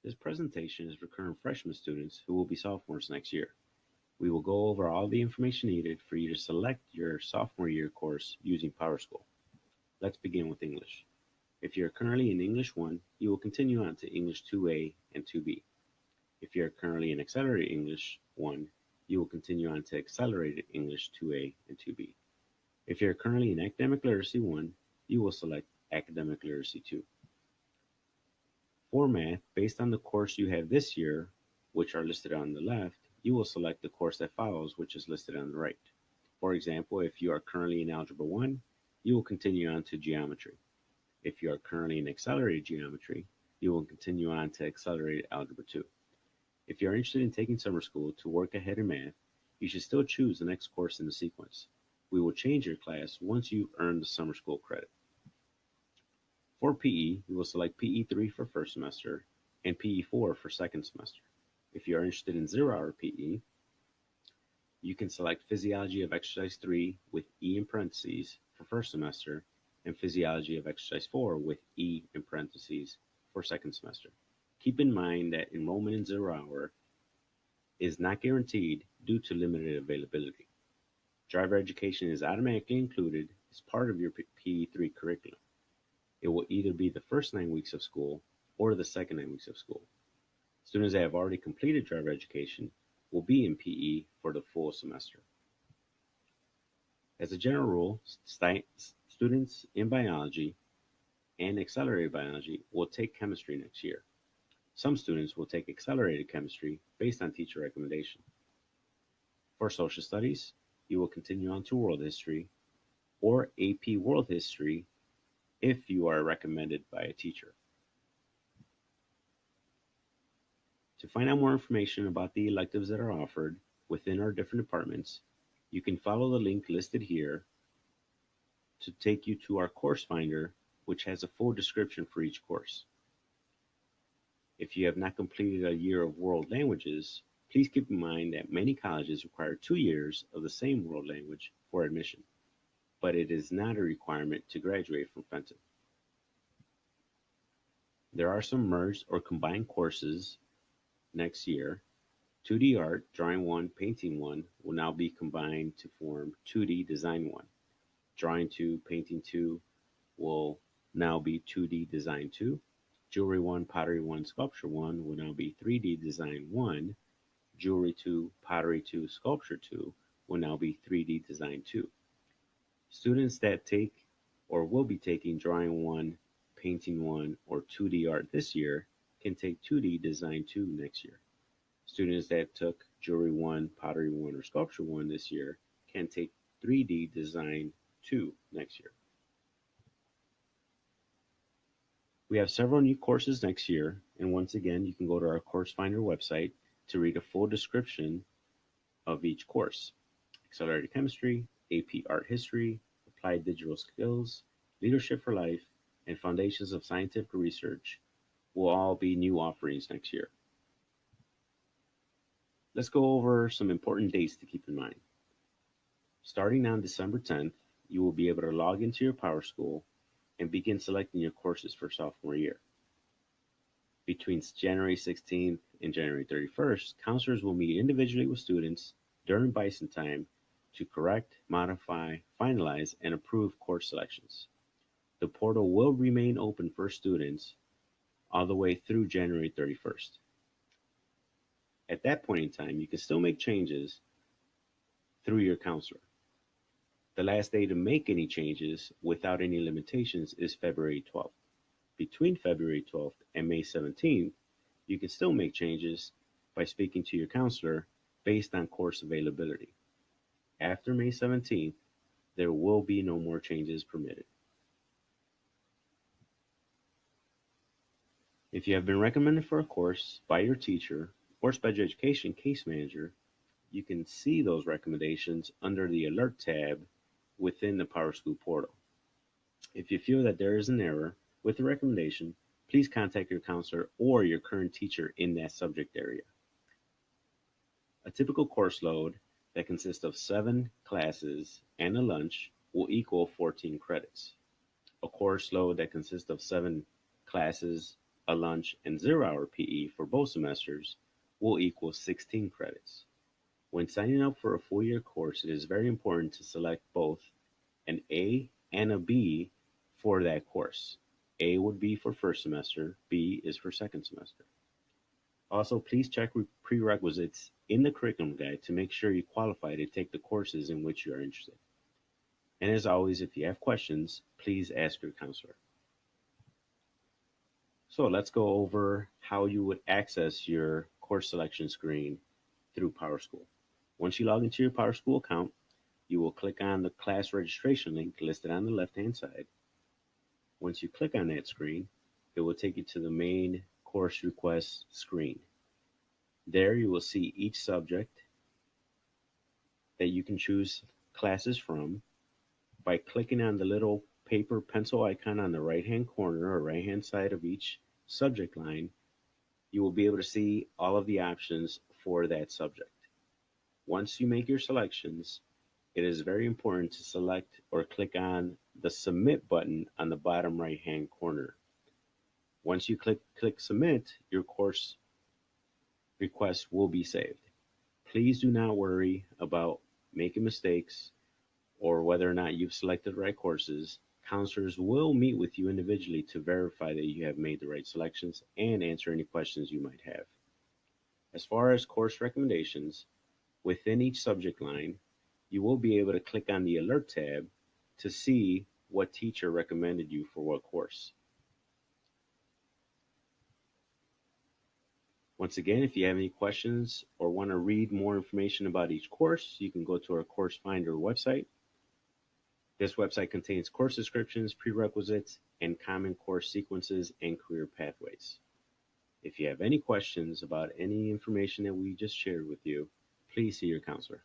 This presentation is for current freshman students who will be sophomores next year. We will go over all the information needed for you to select your sophomore year course using PowerSchool. Let's begin with English. If you are currently in English 1, you will continue on to English 2A and 2B. If you are currently in Accelerated English 1, you will continue on to Accelerated English 2A and 2B. If you are currently in Academic Literacy 1, you will select Academic Literacy 2. For math, based on the course you have this year, which are listed on the left, you will select the course that follows, which is listed on the right. For example, if you are currently in Algebra 1, you will continue on to Geometry. If you are currently in Accelerated Geometry, you will continue on to Accelerated Algebra 2. If you are interested in taking summer school to work ahead in math, you should still choose the next course in the sequence. We will change your class once you've earned the summer school credit. For PE, you will select PE 3 for first semester and PE 4 for second semester. If you are interested in 0-hour PE, you can select Physiology of Exercise 3 with E in parentheses for first semester and Physiology of Exercise 4 with E in parentheses for second semester. Keep in mind that enrollment in 0-hour is not guaranteed due to limited availability. Driver education is automatically included as part of your PE 3 curriculum. It will either be the first 9 weeks of school or the second 9 weeks of school. Students that have already completed driver education will be in PE for the full semester. As a general rule, students in biology and accelerated biology will take chemistry next year. Some students will take accelerated chemistry based on teacher recommendation. For social studies, you will continue on to world history or AP World History if you are recommended by a teacher. To find out more information about the electives that are offered within our different departments, you can follow the link listed here to take you to our course finder, which has a full description for each course. If you have not completed a year of world languages, please keep in mind that many colleges require 2 years of the same world language for admission, but it is not a requirement to graduate from Fenton. There are some merged or combined courses next year. 2D Art, Drawing 1, Painting 1 will now be combined to form 2D Design 1. Drawing 2, Painting 2 will now be 2D Design 2. Jewelry 1, Pottery 1, Sculpture 1 will now be 3D Design 1. Jewelry 2, Pottery 2, Sculpture 2 will now be 3D Design 2. Students that take or will be taking Drawing 1, Painting 1, or 2D Art this year can take 2D Design 2 next year. Students that took Jewelry 1, Pottery 1, or Sculpture 1 this year can take 3D Design 2 next year. We have several new courses next year, and once again, you can go to our Course Finder website to read a full description of each course. Accelerated Chemistry, AP Art History, Applied Digital Skills, Leadership for Life, and Foundations of Scientific Research will all be new offerings next year. Let's go over some important dates to keep in mind. Starting on December 10th, you will be able to log into your PowerSchool and begin selecting your courses for sophomore year. Between January 16th and January 31st, counselors will meet individually with students during Bison time to correct, modify, finalize, and approve course selections. The portal will remain open for students all the way through January 31st. At that point in time, you can still make changes through your counselor. The last day to make any changes without any limitations is February 12th. Between February 12th and May 17th, you can still make changes by speaking to your counselor based on course availability. After May 17th, there will be no more changes permitted. If you have been recommended for a course by your teacher or special education case manager, you can see those recommendations under the Alert tab within the PowerSchool portal. If you feel that there is an error with the recommendation, please contact your counselor or your current teacher in that subject area. A typical course load that consists of 7 classes and a lunch will equal 14 credits. A course load that consists of 7 classes, a lunch, and 0 hour PE for both semesters will equal 16 credits. When signing up for a full year course, it is very important to select both an A and a B for that course. A would be for first semester, B is for second semester. Also, please check prerequisites in the curriculum guide to make sure you qualify to take the courses in which you are interested. And as always, if you have questions, please ask your counselor. So let's go over how you would access your course selection screen through PowerSchool. Once you log into your PowerSchool account, you will click on the class registration link listed on the left-hand side. Once you click on that screen, it will take you to the main course request screen. There you will see each subject that you can choose classes from by clicking on the little paper pencil icon on the right-hand corner or right-hand side of each subject line. You will be able to see all of the options for that subject. Once you make your selections, it is very important to select or click on the Submit button on the bottom right-hand corner. Once you click Submit, your course request will be saved. Please do not worry about making mistakes or whether or not you've selected the right courses. Counselors will meet with you individually to verify that you have made the right selections and answer any questions you might have. As far as course recommendations, within each subject line, you will be able to click on the Alert tab to see what teacher recommended you for what course. Once again, if you have any questions or want to read more information about each course, you can go to our Course Finder website. This website contains course descriptions, prerequisites, and common course sequences and career pathways. If you have any questions about any information that we just shared with you, please see your counselor.